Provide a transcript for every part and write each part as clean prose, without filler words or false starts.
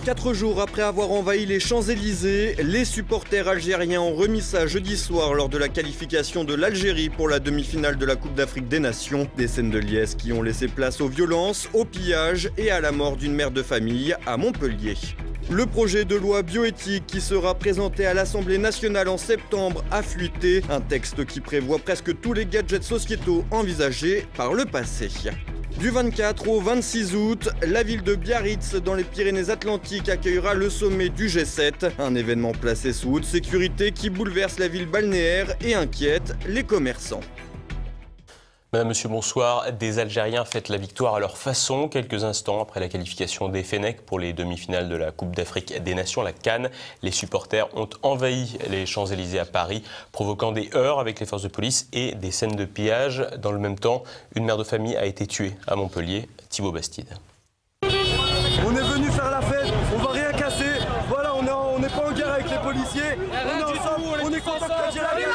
4 jours après avoir envahi les Champs-Élysées, les supporters algériens ont remis ça jeudi soir lors de la qualification de l'Algérie pour la demi-finale de la Coupe d'Afrique des Nations. Des scènes de liesse qui ont laissé place aux violences, au pillage et à la mort d'une mère de famille à Montpellier. Le projet de loi bioéthique qui sera présenté à l'Assemblée nationale en septembre a fuité, un texte qui prévoit presque tous les gadgets sociétaux envisagés par le passé. Du 24 au 26 août, la ville de Biarritz dans les Pyrénées-Atlantiques accueillera le sommet du G7, un événement placé sous haute sécurité qui bouleverse la ville balnéaire et inquiète les commerçants. Madame, Monsieur, bonsoir. Des Algériens fêtent la victoire à leur façon, quelques instants après la qualification des Fennecs pour les demi-finales de la Coupe d'Afrique des Nations, la CAN. Les supporters ont envahi les Champs-Élysées à Paris, provoquant des heurts avec les forces de police et des scènes de pillage. Dans le même temps, une mère de famille a été tuée à Montpellier. Thibaut Bastide. On est venu faire la fête, on va rien casser. Voilà, on n'est pas en guerre avec les policiers. On est ensemble, on est content que l'Algérie.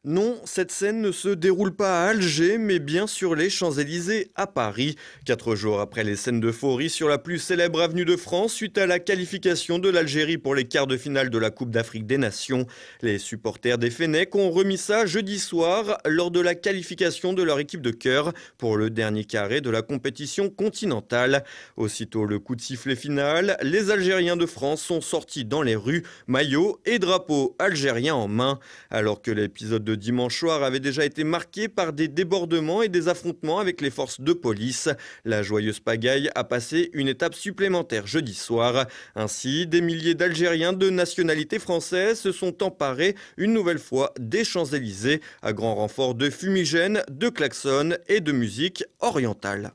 Non, cette scène ne se déroule pas à Alger, mais bien sur les Champs-Élysées à Paris. 4 jours après les scènes d'euphorie sur la plus célèbre avenue de France, suite à la qualification de l'Algérie pour les quarts de finale de la Coupe d'Afrique des Nations, les supporters des Fennecs ont remis ça jeudi soir lors de la qualification de leur équipe de cœur pour le dernier carré de la compétition continentale. Aussitôt le coup de sifflet final, les Algériens de France sont sortis dans les rues, maillots et drapeaux algériens en main, alors que l'épisode de dimanche soir avait déjà été marqué par des débordements et des affrontements avec les forces de police. La joyeuse pagaille a passé une étape supplémentaire jeudi soir. Ainsi, des milliers d'Algériens de nationalité française se sont emparés une nouvelle fois des Champs-Élysées à grand renfort de fumigènes, de klaxons et de musique orientale.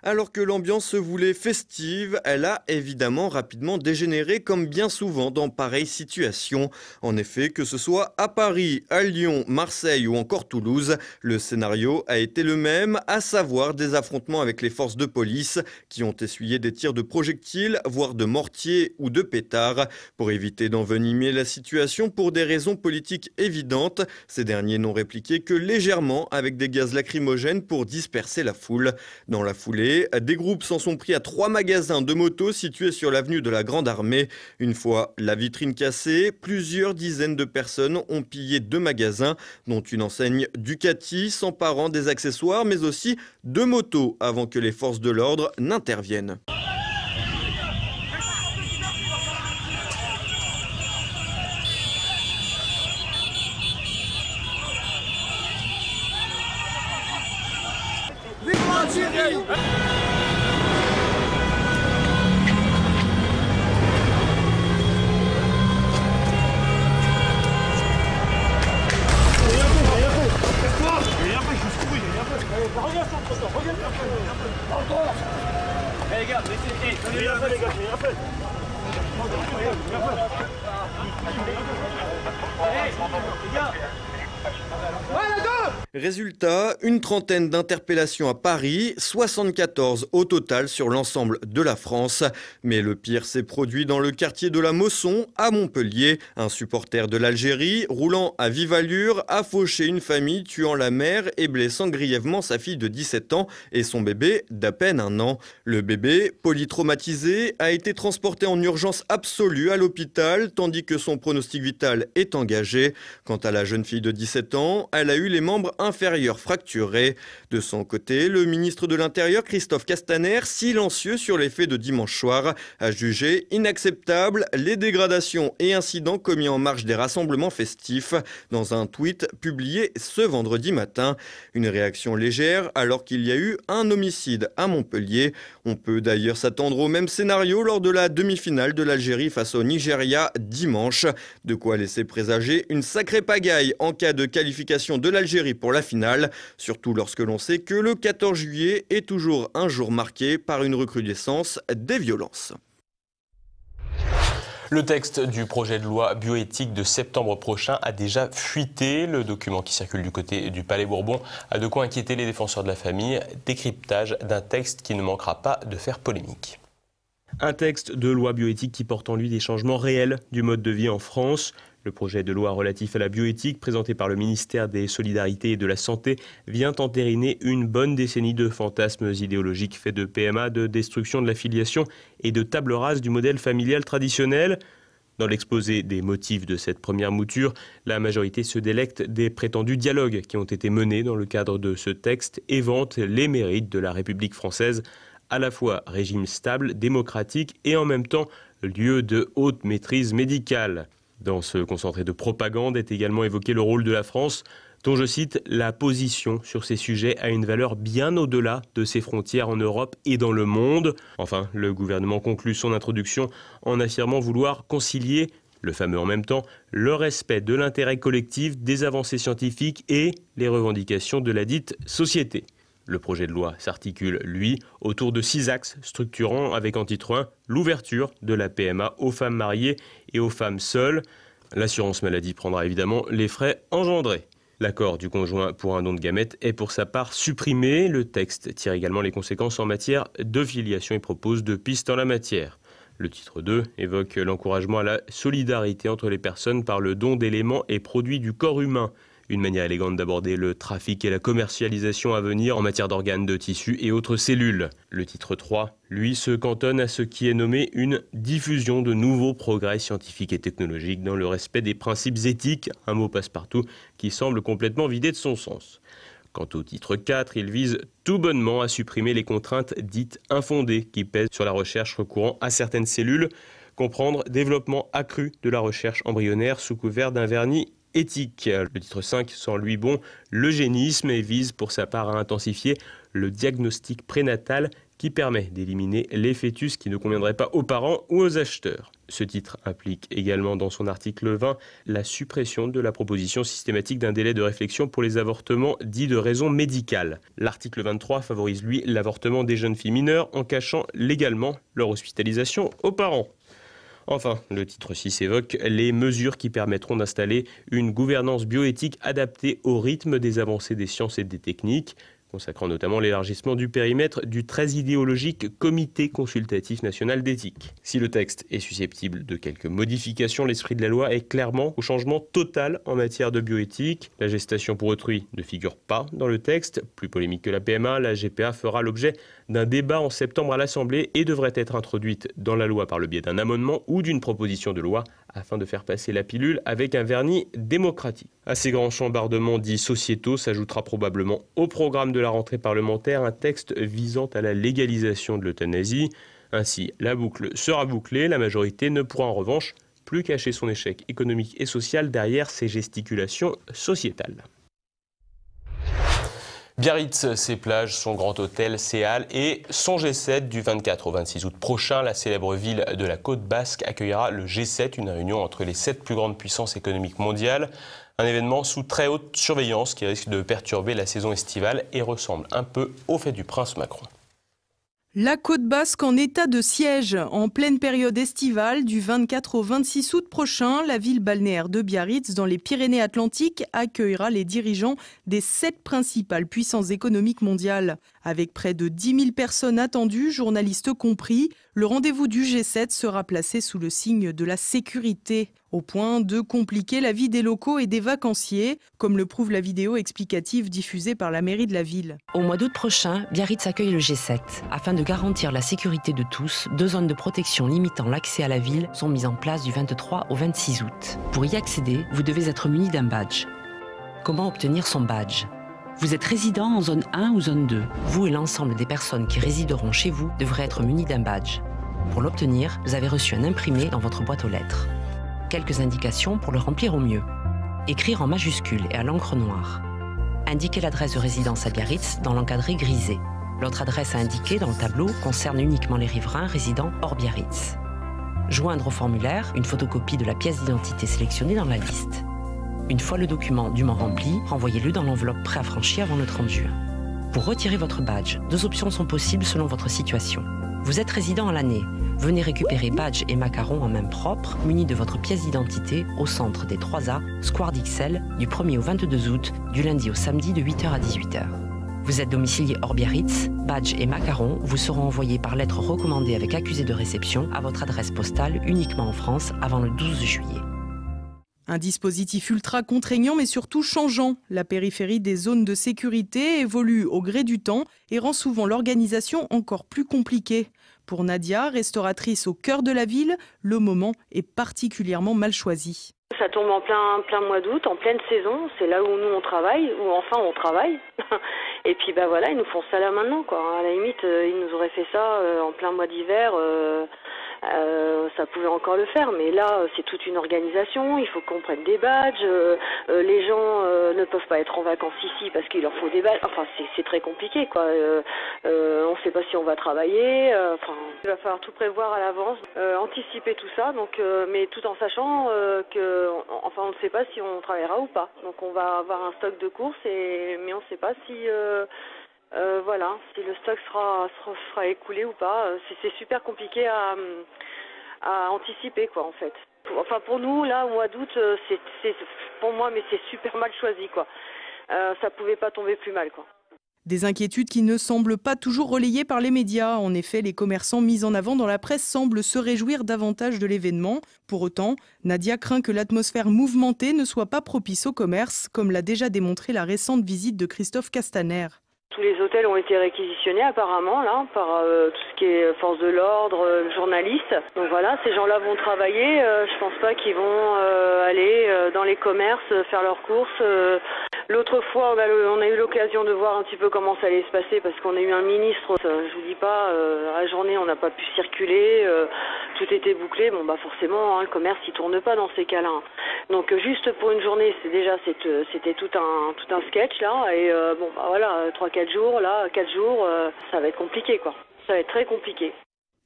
Alors que l'ambiance se voulait festive, elle a évidemment rapidement dégénéré comme bien souvent dans pareilles situations. En effet, que ce soit à Paris, à Lyon, Marseille ou encore Toulouse, le scénario a été le même, à savoir des affrontements avec les forces de police qui ont essuyé des tirs de projectiles, voire de mortiers ou de pétards. Pour éviter d'envenimer la situation pour des raisons politiques évidentes, ces derniers n'ont répliqué que légèrement avec des gaz lacrymogènes pour disperser la foule. Dans la foulée, des groupes s'en sont pris à 3 magasins de motos situés sur l'avenue de la Grande Armée. Une fois la vitrine cassée, plusieurs dizaines de personnes ont pillé 2 magasins, dont une enseigne Ducati, s'emparant des accessoires, mais aussi de motos avant que les forces de l'ordre n'interviennent. Résultat, une trentaine d'interpellations à Paris, 74 au total sur l'ensemble de la France. Mais le pire s'est produit dans le quartier de la Mosson, à Montpellier. Un supporter de l'Algérie, roulant à vive allure, a fauché une famille, tuant la mère et blessant grièvement sa fille de 17 ans et son bébé d'à peine 1 an. Le bébé, polytraumatisé, a été transporté en urgence absolue à l'hôpital, tandis que son pronostic vital est engagé. Quant à la jeune fille de 17 ans, elle a eu les membres inférieurs fracturés. De son côté, le ministre de l'Intérieur, Christophe Castaner, silencieux sur les faits de dimanche soir, a jugé inacceptable les dégradations et incidents commis en marge des rassemblements festifs dans un tweet publié ce vendredi matin. Une réaction légère alors qu'il y a eu un homicide à Montpellier. On peut d'ailleurs s'attendre au même scénario lors de la demi-finale de l'Algérie face au Nigeria dimanche. De quoi laisser présager une sacrée pagaille en cas de qualification de l'Algérie pour la finale, surtout lorsque l'on sait que le 14 juillet est toujours un jour marqué par une recrudescence des violences. Le texte du projet de loi bioéthique de septembre prochain a déjà fuité. Le document qui circule du côté du Palais Bourbon a de quoi inquiéter les défenseurs de la famille. Décryptage d'un texte qui ne manquera pas de faire polémique. Un texte de loi bioéthique qui porte en lui des changements réels du mode de vie en France. Le projet de loi relatif à la bioéthique, présenté par le ministère des Solidarités et de la Santé, vient entériner une bonne décennie de fantasmes idéologiques faits de PMA, de destruction de la filiation et de table rase du modèle familial traditionnel. Dans l'exposé des motifs de cette première mouture, la majorité se délecte des prétendus dialogues qui ont été menés dans le cadre de ce texte et vante les mérites de la République française, à la fois régime stable, démocratique et en même temps lieu de haute maîtrise médicale. Dans ce concentré de propagande est également évoqué le rôle de la France, dont je cite « La position sur ces sujets a une valeur bien au-delà de ses frontières en Europe et dans le monde ». Enfin, le gouvernement conclut son introduction en affirmant vouloir concilier, le fameux en même temps, le respect de l'intérêt collectif, des avancées scientifiques et les revendications de la dite société. Le projet de loi s'articule, lui, autour de 6 axes structurants avec en titre 1 l'ouverture de la PMA aux femmes mariées et aux femmes seules. L'assurance maladie prendra évidemment les frais engendrés. L'accord du conjoint pour un don de gamètes est pour sa part supprimé. Le texte tire également les conséquences en matière de filiation et propose 2 pistes en la matière. Le titre 2 évoque l'encouragement à la solidarité entre les personnes par le don d'éléments et produits du corps humain. Une manière élégante d'aborder le trafic et la commercialisation à venir en matière d'organes, de tissus et autres cellules. Le titre 3, lui, se cantonne à ce qui est nommé une diffusion de nouveaux progrès scientifiques et technologiques dans le respect des principes éthiques, un mot passe-partout qui semble complètement vidé de son sens. Quant au titre 4, il vise tout bonnement à supprimer les contraintes dites infondées qui pèsent sur la recherche recourant à certaines cellules, comprendre développement accru de la recherche embryonnaire sous couvert d'un vernis éthique. Le titre 5 sent lui bon l'eugénisme et vise pour sa part à intensifier le diagnostic prénatal qui permet d'éliminer les fœtus qui ne conviendraient pas aux parents ou aux acheteurs. Ce titre implique également dans son article 20 la suppression de la proposition systématique d'un délai de réflexion pour les avortements dits de raison médicale. L'article 23 favorise lui l'avortement des jeunes filles mineures en cachant légalement leur hospitalisation aux parents. Enfin, le titre 6 évoque les mesures qui permettront d'installer une gouvernance bioéthique adaptée au rythme des avancées des sciences et des techniques, consacrant notamment l'élargissement du périmètre du très idéologique Comité consultatif national d'éthique. Si le texte est susceptible de quelques modifications, l'esprit de la loi est clairement au changement total en matière de bioéthique. La gestation pour autrui ne figure pas dans le texte. Plus polémique que la PMA, la GPA fera l'objet d'un débat en septembre à l'Assemblée et devrait être introduite dans la loi par le biais d'un amendement ou d'une proposition de loi afin de faire passer la pilule avec un vernis démocratique. À ces grands chambardements dits sociétaux s'ajoutera probablement au programme de la rentrée parlementaire un texte visant à la légalisation de l'euthanasie. Ainsi, la boucle sera bouclée, la majorité ne pourra en revanche plus cacher son échec économique et social derrière ses gesticulations sociétales. Biarritz, ses plages, son grand hôtel, ses halles et son G7 du 24 au 26 août prochain. La célèbre ville de la Côte Basque accueillera le G7, une réunion entre les 7 plus grandes puissances économiques mondiales. Un événement sous très haute surveillance qui risque de perturber la saison estivale et ressemble un peu au fait du prince Macron. La Côte Basque en état de siège. En pleine période estivale, du 24 au 26 août prochain, la ville balnéaire de Biarritz, dans les Pyrénées-Atlantiques, accueillera les dirigeants des 7 principales puissances économiques mondiales. Avec près de 10 000 personnes attendues, journalistes compris, le rendez-vous du G7 sera placé sous le signe de la sécurité, au point de compliquer la vie des locaux et des vacanciers, comme le prouve la vidéo explicative diffusée par la mairie de la ville. Au mois d'août prochain, Biarritz accueille le G7. Afin de garantir la sécurité de tous, 2 zones de protection limitant l'accès à la ville sont mises en place du 23 au 26 août. Pour y accéder, vous devez être muni d'un badge. Comment obtenir son badge ? Vous êtes résident en zone 1 ou zone 2. Vous et l'ensemble des personnes qui résideront chez vous devrez être munis d'un badge. Pour l'obtenir, vous avez reçu un imprimé dans votre boîte aux lettres. Quelques indications pour le remplir au mieux. Écrire en majuscules et à l'encre noire. Indiquer l'adresse de résidence à Biarritz dans l'encadré grisé. L'autre adresse à indiquer dans le tableau concerne uniquement les riverains résidant hors Biarritz. Joindre au formulaire une photocopie de la pièce d'identité sélectionnée dans la liste. Une fois le document dûment rempli, renvoyez-le dans l'enveloppe préaffranchie avant le 30 juin. Pour retirer votre badge, 2 options sont possibles selon votre situation. Vous êtes résident à l'année. Venez récupérer badge et macarons en main propre, munis de votre pièce d'identité, au centre des 3A, Square d'Ixelles, du 1er au 22 août, du lundi au samedi de 8h à 18h. Vous êtes domicilié hors Biarritz, badge et macarons vous seront envoyés par lettre recommandée avec accusé de réception à votre adresse postale uniquement en France avant le 12 juillet. Un dispositif ultra contraignant mais surtout changeant. La périphérie des zones de sécurité évolue au gré du temps et rend souvent l'organisation encore plus compliquée. Pour Nadia, restauratrice au cœur de la ville, le moment est particulièrement mal choisi. Ça tombe en plein mois d'août, en pleine saison, c'est là où nous on travaille, ou enfin on travaille. Et puis voilà, ils nous font ça là maintenant, quoi. À la limite, ils nous auraient fait ça en plein mois d'hiver. Ça pouvait encore le faire, mais là c'est toute une organisation, il faut qu'on prenne des badges, les gens ne peuvent pas être en vacances ici parce qu'il leur faut des badges, enfin c'est très compliqué quoi, on ne sait pas si on va travailler, il va falloir tout prévoir à l'avance, anticiper tout ça, donc, mais tout en sachant on ne sait pas si on travaillera ou pas, donc on va avoir un stock de courses, mais on ne sait pas si... si le stock sera écoulé ou pas, c'est super compliqué à anticiper quoi en fait. Enfin pour nous là au mois d'août c'est pour moi mais c'est super mal choisi quoi. Ça pouvait pas tomber plus mal quoi. Des inquiétudes qui ne semblent pas toujours relayées par les médias. En effet, les commerçants mis en avant dans la presse semblent se réjouir davantage de l'événement. Pour autant, Nadia craint que l'atmosphère mouvementée ne soit pas propice au commerce, comme l'a déjà démontré la récente visite de Christophe Castaner. Tous les hôtels ont été réquisitionnés apparemment là par tout ce qui est force de l'ordre, journalistes. Donc voilà, ces gens-là vont travailler. Je pense pas qu'ils vont aller dans les commerces faire leurs courses. L'autre fois, on a eu l'occasion de voir un petit peu comment ça allait se passer parce qu'on a eu un ministre. Je vous dis pas, à la journée on n'a pas pu circuler, tout était bouclé. Bon forcément, le commerce il tourne pas dans ces cas-là. Donc juste pour une journée, c'était tout un sketch là et 3-4 jours, là, 4 jours, ça va être compliqué, quoi. Ça va être très compliqué.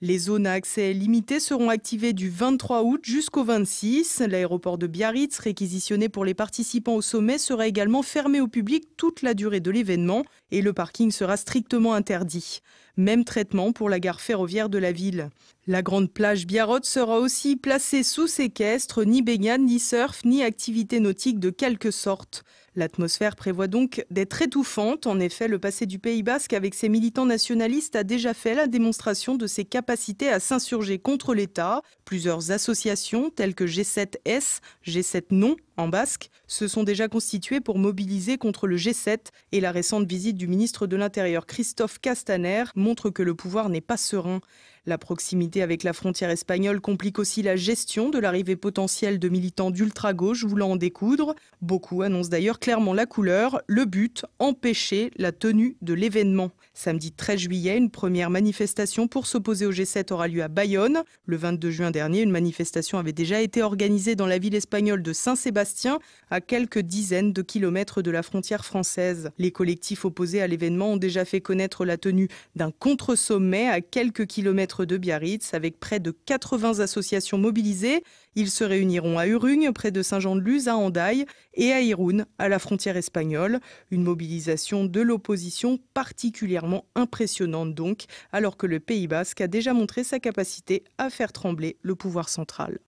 Les zones à accès limité seront activées du 23 août jusqu'au 26. L'aéroport de Biarritz, réquisitionné pour les participants au sommet, sera également fermé au public toute la durée de l'événement et le parking sera strictement interdit. Même traitement pour la gare ferroviaire de la ville. La grande plage Biarrot sera aussi placée sous séquestre, ni baignade, ni surf, ni activité nautique de quelque sorte. L'atmosphère prévoit donc d'être étouffante. En effet, le passé du Pays Basque avec ses militants nationalistes a déjà fait la démonstration de ses capacités à s'insurger contre l'État. Plusieurs associations telles que G7S, G7 Non en basque, se sont déjà constituées pour mobiliser contre le G7 et la récente visite du ministre de l'Intérieur Christophe Castaner montre que le pouvoir n'est pas serein. La proximité avec la frontière espagnole complique aussi la gestion de l'arrivée potentielle de militants d'ultra-gauche voulant en découdre. Beaucoup annoncent d'ailleurs clairement la couleur, le but, empêcher la tenue de l'événement. Samedi 13 juillet, une première manifestation pour s'opposer au G7 aura lieu à Bayonne. Le 22 juin dernier, une manifestation avait déjà été organisée dans la ville espagnole de Saint-Sébastien, à quelques dizaines de kilomètres de la frontière française. Les collectifs opposés à l'événement ont déjà fait connaître la tenue d'un contre-sommet à quelques kilomètres de Biarritz, avec près de 80 associations mobilisées. Ils se réuniront à Urugne, près de Saint-Jean-de-Luz, à Hendaye, et à Irún, à la frontière espagnole. Une mobilisation de l'opposition particulièrement impressionnante donc, alors que le Pays Basque a déjà montré sa capacité à faire trembler le pouvoir central.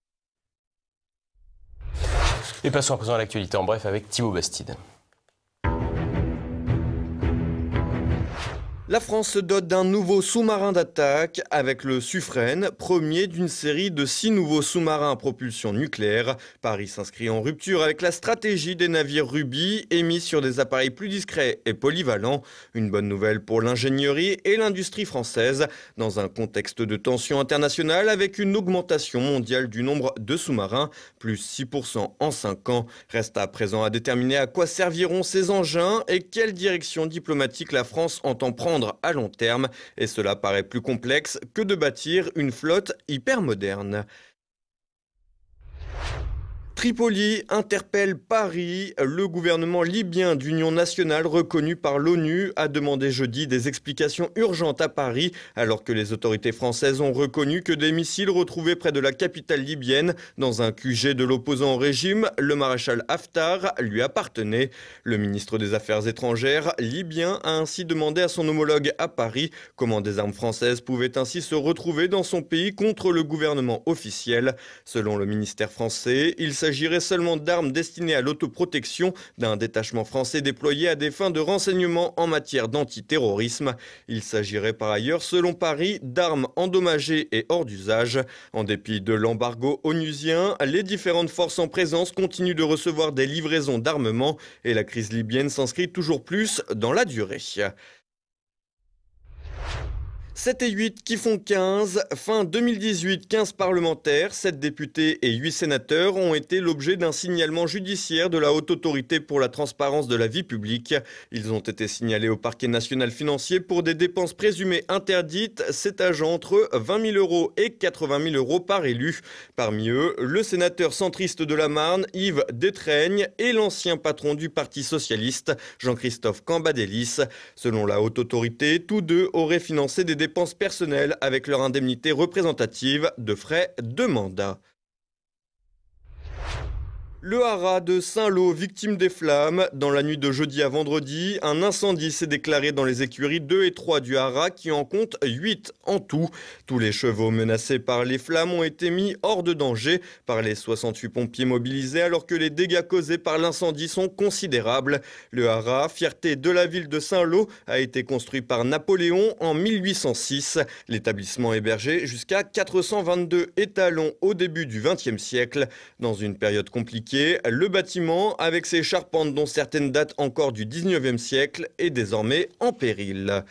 Et passons à présent à l'actualité en bref avec Thibaut Bastide. La France se dote d'un nouveau sous-marin d'attaque avec le Suffren, premier d'une série de 6 nouveaux sous-marins à propulsion nucléaire. Paris s'inscrit en rupture avec la stratégie des navires Ruby émis sur des appareils plus discrets et polyvalents. Une bonne nouvelle pour l'ingénierie et l'industrie française dans un contexte de tension internationale avec une augmentation mondiale du nombre de sous-marins, plus 6% en 5 ans. Reste à présent à déterminer à quoi serviront ces engins et quelle direction diplomatique la France entend prendre à long terme, et cela paraît plus complexe que de bâtir une flotte hyper moderne. Tripoli interpelle Paris. Le gouvernement libyen d'union nationale reconnu par l'ONU a demandé jeudi des explications urgentes à Paris alors que les autorités françaises ont reconnu que des missiles retrouvés près de la capitale libyenne dans un QG de l'opposant au régime, le maréchal Haftar, lui appartenaient. Le ministre des Affaires étrangères libyen a ainsi demandé à son homologue à Paris comment des armes françaises pouvaient ainsi se retrouver dans son pays contre le gouvernement officiel. Selon le ministère français, il s'agirait seulement d'armes destinées à l'autoprotection d'un détachement français déployé à des fins de renseignement en matière d'antiterrorisme. Il s'agirait par ailleurs, selon Paris, d'armes endommagées et hors d'usage. En dépit de l'embargo onusien, les différentes forces en présence continuent de recevoir des livraisons d'armement et la crise libyenne s'inscrit toujours plus dans la durée. 7 et 8 qui font 15. Fin 2018, 15 parlementaires, 7 députés et 8 sénateurs ont été l'objet d'un signalement judiciaire de la Haute Autorité pour la transparence de la vie publique. Ils ont été signalés au parquet national financier pour des dépenses présumées interdites, s'étageant entre 20 000 € et 80 000 € par élu. Parmi eux, le sénateur centriste de la Marne, Yves Détraigne, et l'ancien patron du Parti socialiste, Jean-Christophe Cambadélis. Selon la Haute Autorité, tous deux auraient financé des dépenses personnelles avec leur indemnité représentative de frais de mandat. Le haras de Saint-Lô, victime des flammes. Dans la nuit de jeudi à vendredi, un incendie s'est déclaré dans les écuries 2 et 3 du haras qui en compte 8 en tout. Tous les chevaux menacés par les flammes ont été mis hors de danger par les 68 pompiers mobilisés alors que les dégâts causés par l'incendie sont considérables. Le haras, fierté de la ville de Saint-Lô, a été construit par Napoléon en 1806. L'établissement hébergeait jusqu'à 422 étalons au début du XXe siècle. Dans une période compliquée, le bâtiment, avec ses charpentes dont certaines datent encore du 19e siècle, est désormais en péril.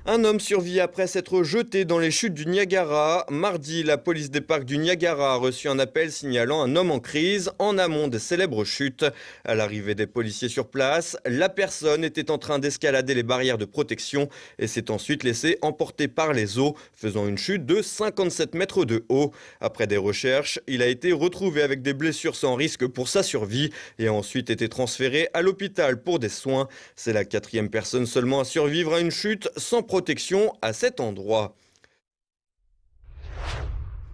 Un homme survit après s'être jeté dans les chutes du Niagara. Mardi, la police des parcs du Niagara a reçu un appel signalant un homme en crise en amont des célèbres chutes. À l'arrivée des policiers sur place, la personne était en train d'escalader les barrières de protection et s'est ensuite laissé emporter par les eaux, faisant une chute de 57 mètres de haut. Après des recherches, il a été retrouvé avec des blessures sans risque pour sa survie et a ensuite été transféré à l'hôpital pour des soins. C'est la 4e personne seulement à survivre à une chute sans protection à cet endroit.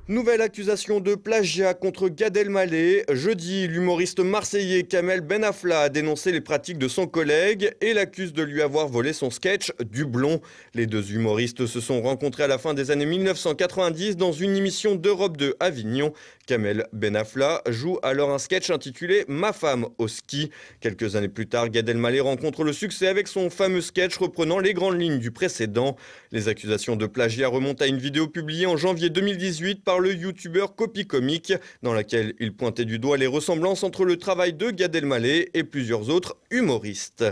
Nouvelle accusation de plagiat contre Gad Elmaleh. Jeudi, l'humoriste marseillais Kamel Benafla a dénoncé les pratiques de son collègue et l'accuse de lui avoir volé son sketch du blond. Les deux humoristes se sont rencontrés à la fin des années 1990 dans une émission d'Europe 2 Avignon. Kamel Benafla joue alors un sketch intitulé « Ma femme au ski ». Quelques années plus tard, Gad Elmaleh rencontre le succès avec son fameux sketch reprenant les grandes lignes du précédent. Les accusations de plagiat remontent à une vidéo publiée en janvier 2018 par le youtubeur Copy Comic, dans laquelle il pointait du doigt les ressemblances entre le travail de Gad Elmaleh et plusieurs autres humoristes.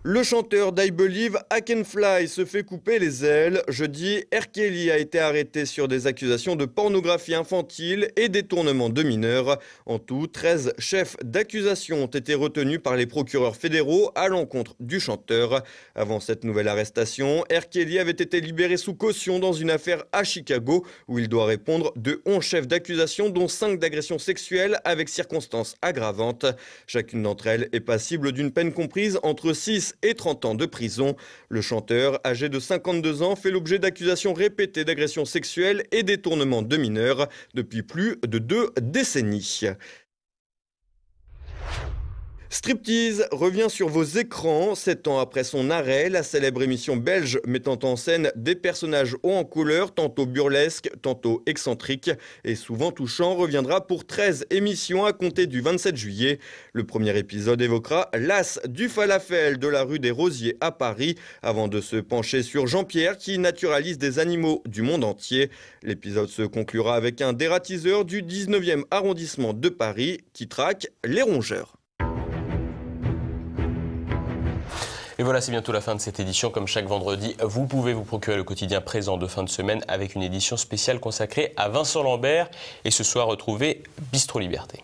Le chanteur d'I Believe I Can Fly se fait couper les ailes. Jeudi, R. Kelly a été arrêté sur des accusations de pornographie infantile et détournement de mineurs. En tout, 13 chefs d'accusation ont été retenus par les procureurs fédéraux à l'encontre du chanteur. Avant cette nouvelle arrestation, R. Kelly avait été libéré sous caution dans une affaire à Chicago où il doit répondre de 11 chefs d'accusation dont 5 d'agression sexuelle avec circonstances aggravantes. Chacune d'entre elles est passible d'une peine comprise entre 6 et 30 ans de prison. Le chanteur, âgé de 52 ans, fait l'objet d'accusations répétées d'agression sexuelle et détournement de mineurs depuis plus de 2 décennies. Striptease revient sur vos écrans. 7 ans après son arrêt, la célèbre émission belge mettant en scène des personnages hauts en couleur, tantôt burlesques, tantôt excentriques et souvent touchants, reviendra pour 13 émissions à compter du 27 juillet. Le premier épisode évoquera l'as du falafel de la rue des Rosiers à Paris, avant de se pencher sur Jean-Pierre qui naturalise des animaux du monde entier. L'épisode se conclura avec un dératiseur du 19e arrondissement de Paris qui traque les rongeurs. Et voilà, c'est bientôt la fin de cette édition. Comme chaque vendredi, vous pouvez vous procurer le quotidien présent de fin de semaine avec une édition spéciale consacrée à Vincent Lambert. Et ce soir, retrouvez Bistro Liberté.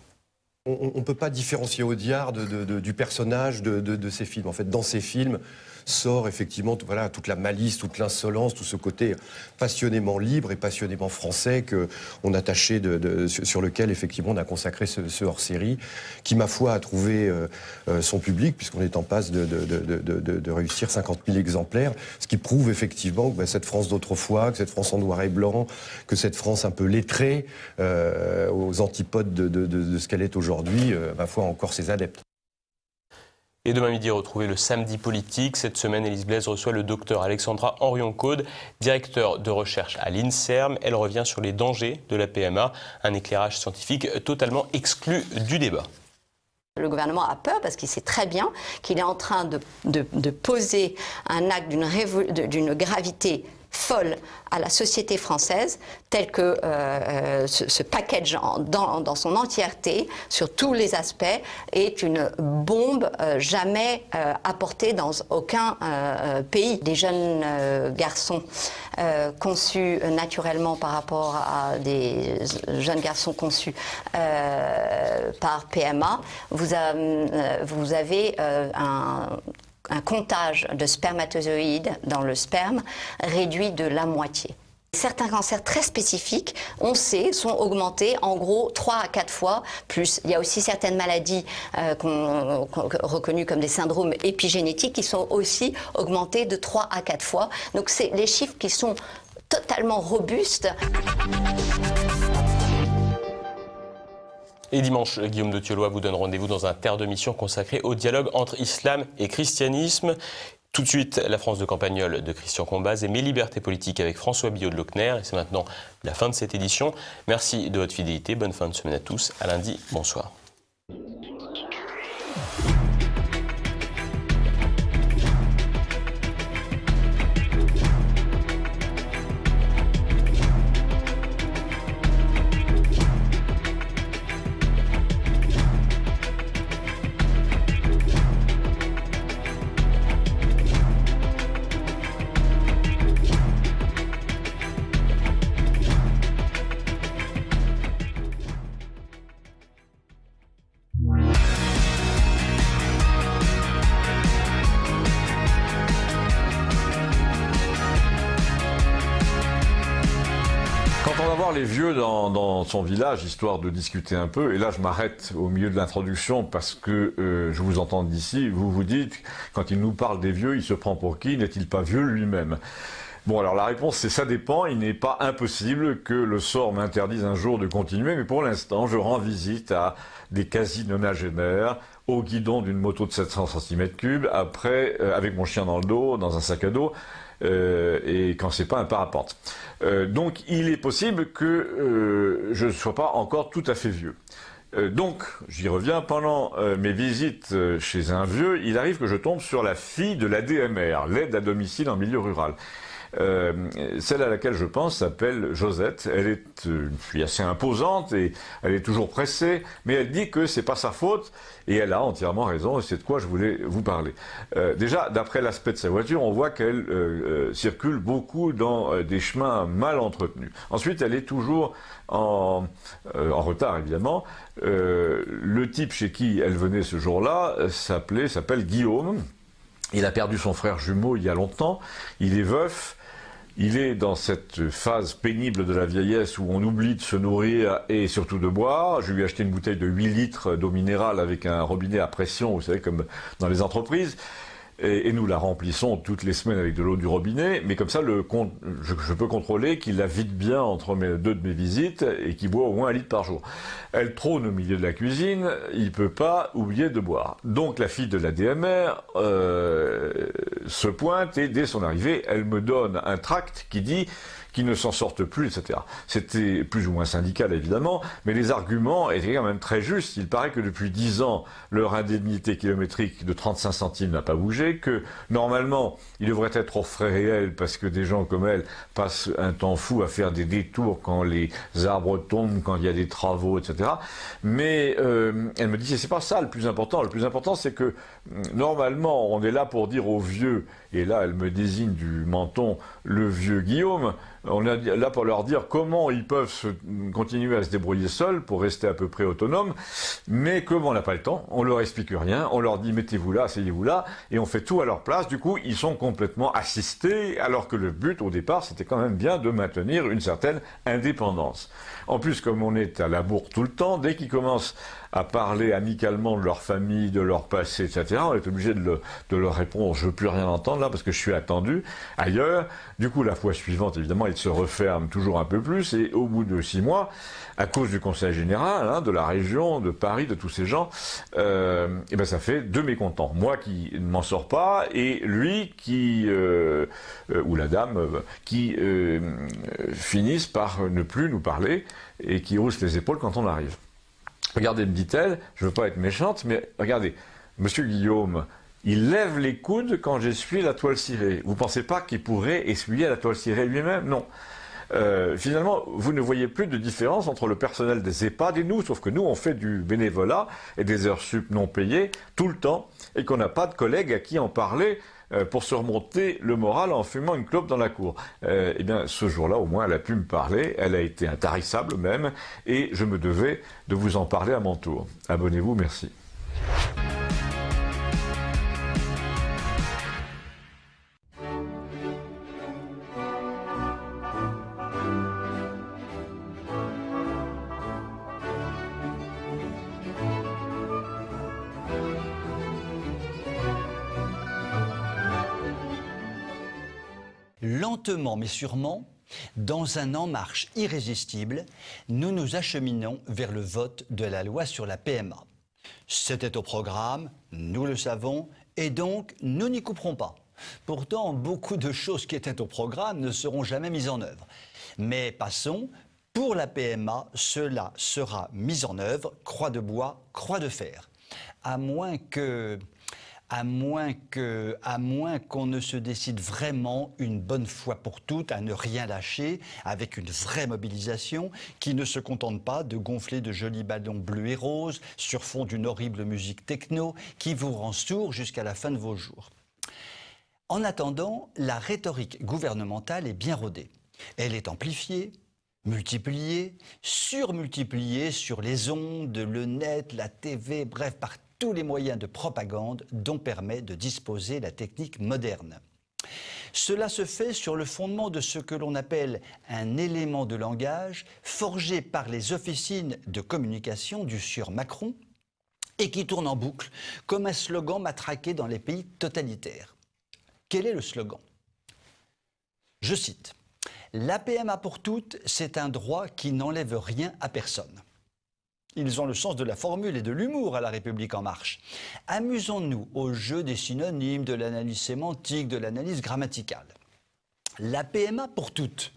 On ne peut pas différencier Audiard du personnage de ses films. En fait, dans ses films, sort effectivement voilà, toute la malice, toute l'insolence, tout ce côté passionnément libre et passionnément français qu'on a tâché sur lequel effectivement on a consacré ce hors-série, qui ma foi a trouvé son public, puisqu'on est en passe de réussir 50 000 exemplaires, ce qui prouve effectivement que cette France d'autrefois, que cette France en noir et blanc, que cette France un peu lettrée, aux antipodes de ce qu'elle est aujourd'hui, ma foi, encore ses adeptes. Et demain midi, retrouvez le Samedi politique. Cette semaine, Élise Blaise reçoit le docteur Alexandra Henrion-Caude, directeur de recherche à l'INSERM. Elle revient sur les dangers de la PMA, un éclairage scientifique totalement exclu du débat. Le gouvernement a peur parce qu'il sait très bien qu'il est en train de poser un acte d'une gravité folle à la société française, tel que ce package dans son entièreté, sur tous les aspects, est une bombe jamais apportée dans aucun pays. Des jeunes garçons conçus naturellement par rapport à des jeunes garçons conçus par PMA, vous avez un comptage de spermatozoïdes dans le sperme réduit de la moitié. Certains cancers très spécifiques, on sait, sont augmentés en gros 3 à 4 fois plus. Il y a aussi certaines maladies reconnues comme des syndromes épigénétiques qui sont aussi augmentées de 3 à 4 fois. Donc c'est les chiffres qui sont totalement robustes. Et dimanche, Guillaume de Thieulois vous donne rendez-vous dans un Terre de Mission consacré au dialogue entre islam et christianisme. Tout de suite, la France de Campagnol de Christian Combaz et Mes libertés politiques avec François Billot de Lochner. Et c'est maintenant la fin de cette édition. Merci de votre fidélité. Bonne fin de semaine à tous. À lundi. Bonsoir. Les vieux dans son village, histoire de discuter un peu. Et là, je m'arrête au milieu de l'introduction parce que je vous entends d'ici. Vous vous dites, quand il nous parle des vieux, il se prend pour qui? N'est-il pas vieux lui-même? Bon, alors la réponse, c'est ça dépend. Il n'est pas impossible que le sort m'interdise un jour de continuer. Mais pour l'instant, je rends visite à des quasi-nonagénaires au guidon d'une moto de 700 cm3, après, avec mon chien dans le dos, dans un sac à dos. Et quand c'est pas un parapente. Donc il est possible que je ne sois pas encore tout à fait vieux. Donc j'y reviens, pendant mes visites chez un vieux, il arrive que je tombe sur la fille de l'ADMR, l'aide à domicile en milieu rural. Celle à laquelle je pense s'appelle Josette. Elle est une fille assez imposante et elle est toujours pressée, mais elle dit que c'est pas sa faute et elle a entièrement raison et c'est de quoi je voulais vous parler. Déjà, d'après l'aspect de sa voiture, on voit qu'elle circule beaucoup dans des chemins mal entretenus. Ensuite, elle est toujours en retard évidemment. Le type chez qui elle venait ce jour-là s'appelle Guillaume. Il a perdu son frère jumeau il y a longtemps. Il est veuf. Il est dans cette phase pénible de la vieillesse où on oublie de se nourrir et surtout de boire. Je lui ai acheté une bouteille de 8 litres d'eau minérale avec un robinet à pression, vous savez, comme dans les entreprises. Et nous la remplissons toutes les semaines avec de l'eau du robinet, mais comme ça, je peux contrôler qu'il la vide bien entre deux de mes visites et qu'il boit au moins 1 litre par jour. Elle trône au milieu de la cuisine, il ne peut pas oublier de boire. Donc la fille de l'ADMR se pointe et dès son arrivée, elle me donne un tract qui dit qu'ils ne s'en sortent plus, etc. C'était plus ou moins syndical, évidemment, mais les arguments étaient quand même très justes. Il paraît que depuis 10 ans, leur indemnité kilométrique de 35 centimes n'a pas bougé, que normalement, il devrait être hors frais réels parce que des gens comme elle passent un temps fou à faire des détours quand les arbres tombent, quand il y a des travaux, etc. Mais elle me dit, c'est pas ça le plus important. Le plus important, c'est que normalement, on est là pour dire aux vieux, et là, elle me désigne du menton le vieux Guillaume, On est là pour leur dire comment ils peuvent continuer à se débrouiller seuls pour rester à peu près autonomes. Mais comme on n'a pas le temps, on leur explique rien. On leur dit mettez-vous là, asseyez-vous là, et on fait tout à leur place. Du coup, ils sont complètement assistés, alors que le but au départ, c'était quand même bien de maintenir une certaine indépendance. En plus, comme on est à la bourre tout le temps, dès qu'ils commencent à parler amicalement de leur famille, de leur passé, etc., on est obligé de leur répondre « je veux plus rien entendre là parce que je suis attendu ailleurs ». Du coup, la fois suivante, évidemment, ils se referment toujours un peu plus et au bout de 6 mois, à cause du Conseil général, hein, de la région, de Paris, de tous ces gens, et ben ça fait 2 mécontents. Moi qui ne m'en sors pas et lui qui, ou la dame, qui finissent par ne plus nous parler et qui haussent les épaules quand on arrive. Regardez, me dit-elle, je ne veux pas être méchante, mais regardez, Monsieur Guillaume, il lève les coudes quand j'essuie la toile cirée. Vous ne pensez pas qu'il pourrait essuyer la toile cirée lui-même? Non. Finalement, vous ne voyez plus de différence entre le personnel des EHPAD et nous, sauf que nous, on fait du bénévolat et des heures sup non payées tout le temps, et qu'on n'a pas de collègues à qui en parler pour se remonter le moral en fumant une clope dans la cour. Eh bien, ce jour-là, au moins, elle a pu me parler, elle a été intarissable même, et je me devais de vous en parler à mon tour. Abonnez-vous, merci. Lentement mais sûrement, dans un en marche irrésistible, nous nous acheminons vers le vote de la loi sur la PMA. C'était au programme, nous le savons, et donc nous n'y couperons pas. Pourtant, beaucoup de choses qui étaient au programme ne seront jamais mises en œuvre. Mais passons, pour la PMA, cela sera mis en œuvre, croix de bois, croix de fer. À moins qu'on ne se décide vraiment une bonne fois pour toutes à ne rien lâcher avec une vraie mobilisation qui ne se contente pas de gonfler de jolis ballons bleus et roses sur fond d'une horrible musique techno qui vous rend sourd jusqu'à la fin de vos jours. En attendant, la rhétorique gouvernementale est bien rodée. Elle est amplifiée, multipliée, surmultipliée sur les ondes, le net, la TV, bref, par tous les moyens de propagande dont permet de disposer la technique moderne. Cela se fait sur le fondement de ce que l'on appelle un élément de langage forgé par les officines de communication du sieur Macron et qui tourne en boucle comme un slogan matraqué dans les pays totalitaires. Quel est le slogan? Je cite: « La PMA pour toutes, c'est un droit qui n'enlève rien à personne. » Ils ont le sens de la formule et de l'humour à La République En Marche. Amusons-nous au jeu des synonymes, de l'analyse sémantique, de l'analyse grammaticale. La PMA pour toutes.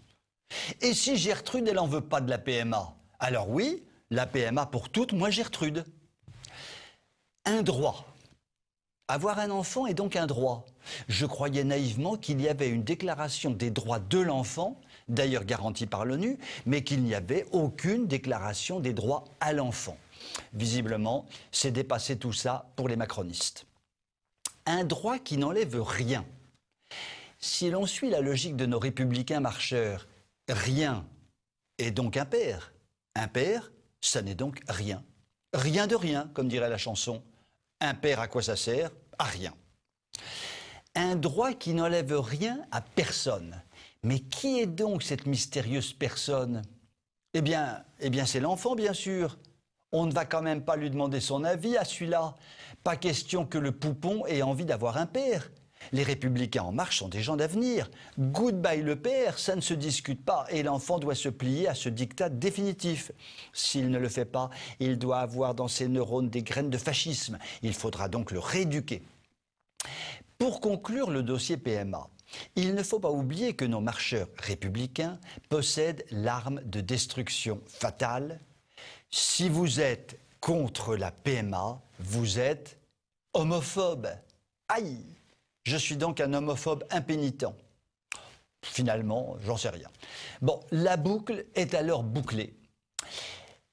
Et si Gertrude, elle n'en veut pas de la PMA? Alors oui, la PMA pour toutes, moi Gertrude. Un droit. Avoir un enfant est donc un droit. Je croyais naïvement qu'il y avait une déclaration des droits de l'enfant, d'ailleurs garantie par l'ONU, mais qu'il n'y avait aucune déclaration des droits à l'enfant. Visiblement, c'est dépassé tout ça pour les macronistes. Un droit qui n'enlève rien. Si l'on suit la logique de nos républicains marcheurs, rien est donc impair. Impair, ça n'est donc rien. Rien de rien, comme dirait la chanson. Impair, à quoi ça sert? À rien. Un droit qui n'enlève rien à personne. Mais qui est donc cette mystérieuse personne? Eh bien c'est l'enfant, bien sûr. On ne va quand même pas lui demander son avis à celui-là. Pas question que le poupon ait envie d'avoir un père. Les Républicains En Marche sont des gens d'avenir. Goodbye le père, ça ne se discute pas. Et l'enfant doit se plier à ce diktat définitif. S'il ne le fait pas, il doit avoir dans ses neurones des graines de fascisme. Il faudra donc le rééduquer. Pour conclure le dossier PMA, il ne faut pas oublier que nos marcheurs républicains possèdent l'arme de destruction fatale. Si vous êtes contre la PMA, vous êtes homophobe. Aïe! Je suis donc un homophobe impénitent. Finalement, j'en sais rien. Bon, la boucle est alors bouclée.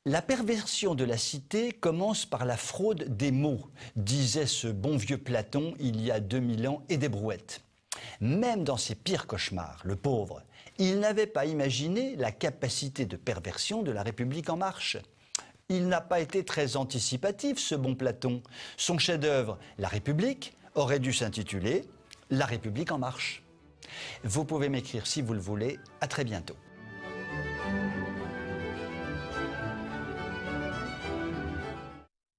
La perversion de la cité commence par la fraude des mots, disait ce bon vieux Platon il y a 2000 ans et des brouettes. Même dans ses pires cauchemars, le pauvre, il n'avait pas imaginé la capacité de perversion de la République en marche. Il n'a pas été très anticipatif, ce bon Platon. Son chef-d'œuvre, La République, aurait dû s'intituler La République en marche. Vous pouvez m'écrire si vous le voulez. À très bientôt.